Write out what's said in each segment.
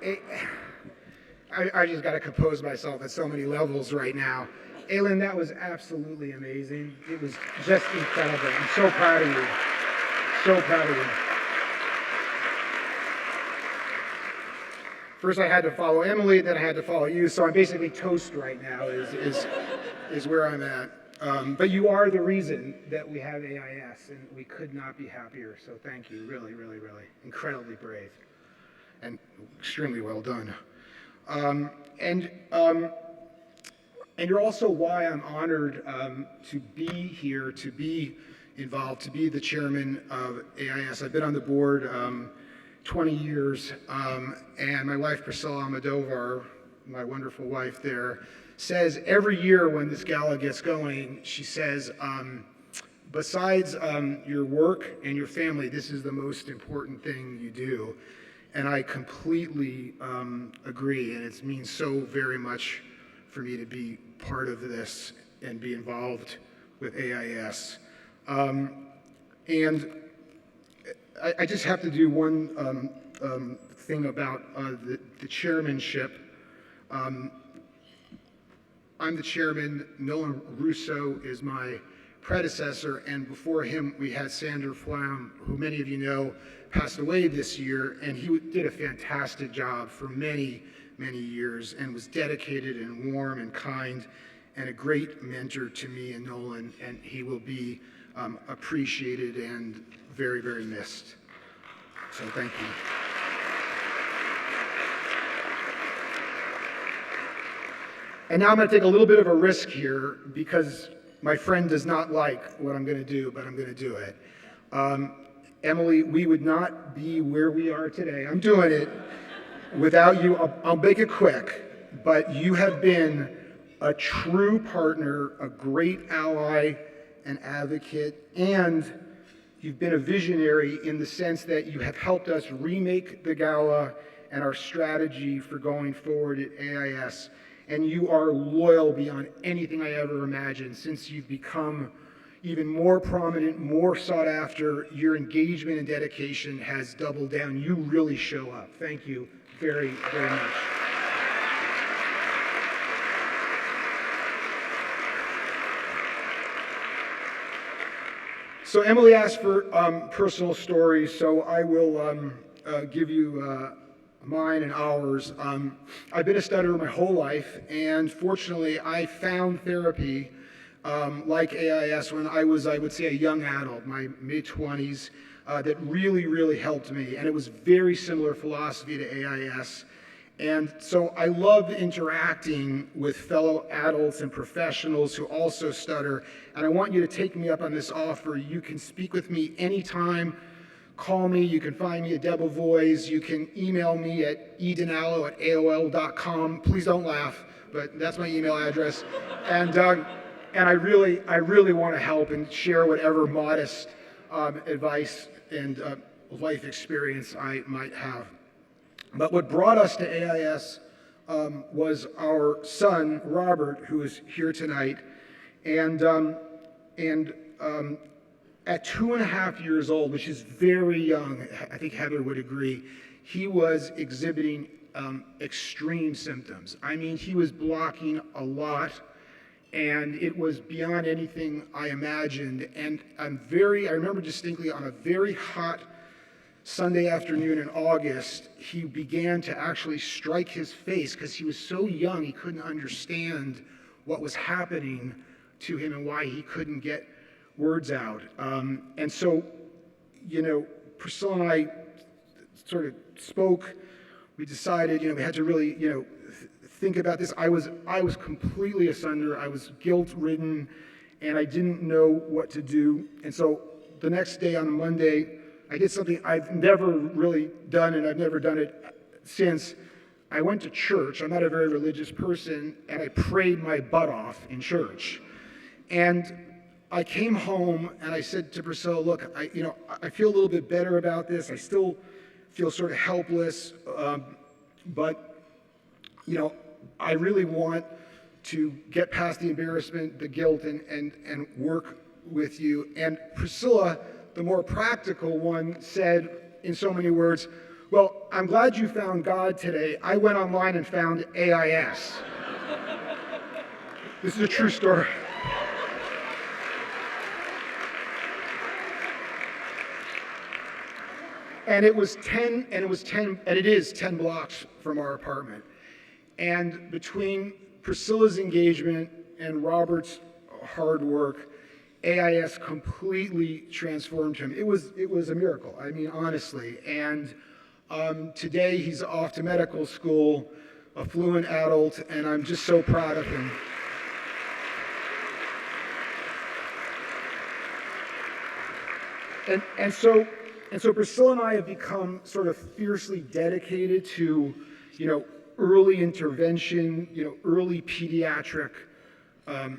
I just got to compose myself at so many levels right now. Ailyn, that was absolutely amazing. It was just incredible. I'm so proud of you. So proud of you. First I had to follow Emily, then I had to follow you, so I'm basically toast right now is where I'm at. But you are the reason that we have AIS, and we could not be happier, so thank you. Really, really, really. Incredibly brave and extremely well done. And you're also why I'm honored to be here, to be involved, to be the chairman of AIS. I've been on the board 20 years, and my wife Priscilla Almodovar, my wonderful wife there, says every year when this gala gets going, she says, besides your work and your family, this is the most important thing you do. And I completely agree, and it means so very much for me to be part of this and be involved with AIS. And I just have to do one thing about the chairmanship. I'm the chairman. Nolan Russo is my predecessor, and before him we had Sander Flam, who many of you know passed away this year, and he did a fantastic job for many, many years and was dedicated and warm and kind and a great mentor to me and Nolan, and he will be appreciated and very, very missed. So thank you. And now I'm going to take a little bit of a risk here because my friend does not like what I'm going to do, but I'm going to do it. Emily, we would not be where we are today. I'm doing it without you. I'll make it quick, but you have been a true partner, a great ally and advocate, and you've been a visionary in the sense that you have helped us remake the gala and our strategy for going forward at AIS. And you are loyal beyond anything I ever imagined. Since you've become even more prominent, more sought after, your engagement and dedication has doubled down. You really show up. Thank you very, very much. So Emily asked for personal stories, so I will give you mine and ours. I've been a stutterer my whole life, and fortunately I found therapy like AIS when I was, I would say, a young adult, my mid-20s, that really, really helped me, and it was very similar philosophy to AIS. And so I love interacting with fellow adults and professionals who also stutter, and I want you to take me up on this offer. You can speak with me anytime. Call me. You can find me at Debevoise. You can email me at edinallo@aol.com. Please don't laugh, but that's my email address. And I really want to help and share whatever modest advice and life experience I might have. But what brought us to AIS was our son, Robert, who is here tonight. And at 2.5 years old, which is very young, I think Heather would agree, he was exhibiting extreme symptoms. I mean, he was blocking a lot, and it was beyond anything I imagined. And I remember distinctly on a very hot Sunday afternoon in August, he began to actually strike his face because he was so young he couldn't understand what was happening to him and why he couldn't get words out. And so, Priscilla and I sort of spoke. We decided, we had to really, think about this. I was completely asunder. I was guilt-ridden, and I didn't know what to do. And so the next day on a Monday, I did something I've never really done, and I've never done it since. I went to church. I'm not a very religious person, and I prayed my butt off in church. And I came home and I said to Priscilla, look, I feel a little bit better about this. I still feel sort of helpless, but I really want to get past the embarrassment, the guilt, and work with you. And Priscilla, the more practical one, said in so many words, Well, I'm glad you found God today. I went online and found AIS. This is a true story. And it is 10 blocks from our apartment. And between Priscilla's engagement and Robert's hard work, AIS completely transformed him. It was a miracle, I mean, honestly. And today he's off to medical school, a fluent adult, and I'm just so proud of him. And so Priscilla and I have become sort of fiercely dedicated to, early intervention, early pediatric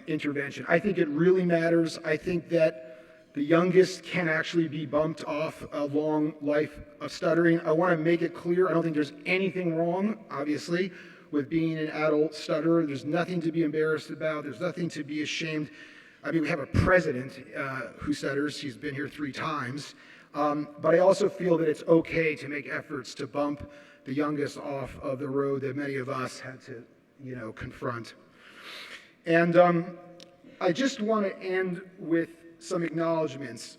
intervention. I think it really matters. I think that the youngest can actually be bumped off a long life of stuttering. I want to make it clear, I don't think there's anything wrong, obviously, with being an adult stutterer. There's nothing to be embarrassed about. There's nothing to be ashamed. I mean, we have a president who stutters. He's been here 3 times. But I also feel that it's okay to make efforts to bump the youngest off of the road that many of us had to, confront. And I just want to end with some acknowledgments.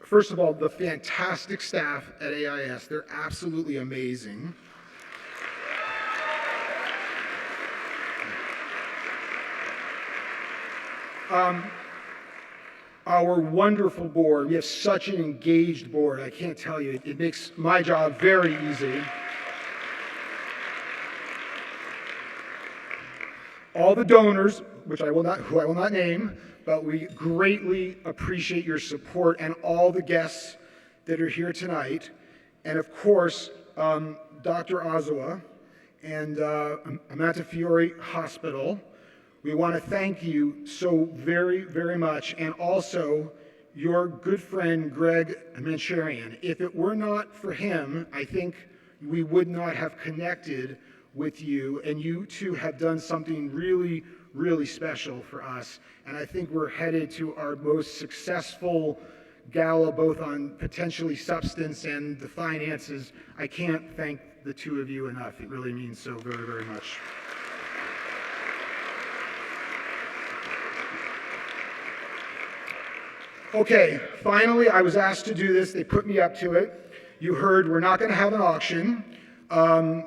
First of all, the fantastic staff at AIS. They're absolutely amazing. Our wonderful board. We have such an engaged board. I can't tell you. It makes my job very easy. All the donors, who I will not name, but we greatly appreciate your support, and all the guests that are here tonight. And of course, Dr. Ozuah and Montefiore Hospital. We want to thank you so very, very much, and also your good friend, Greg Manchurian. If it were not for him, I think we would not have connected with you, and you two have done something really, really special for us. And I think we're headed to our most successful gala, both on potentially substance and the finances. I can't thank the two of you enough. It really means so very, very much. Okay, finally, I was asked to do this. They put me up to it. You heard we're not going to have an auction, and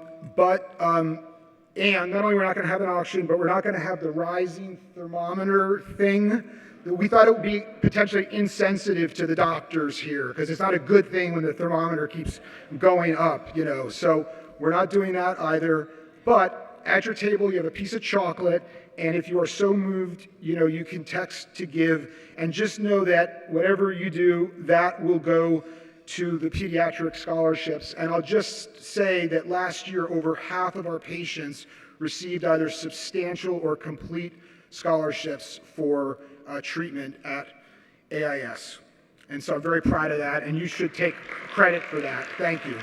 not only we're not going to have an auction, but we're not going to have the rising thermometer thing. We thought it would be potentially insensitive to the doctors here, because it's not a good thing when the thermometer keeps going up, So we're not doing that either. But at your table, you have a piece of chocolate. And if you are so moved, you can text to give. And just know that whatever you do, that will go to the pediatric scholarships. And I'll just say that last year, over half of our patients received either substantial or complete scholarships for treatment at AIS. And so I'm very proud of that, and you should take credit for that. Thank you.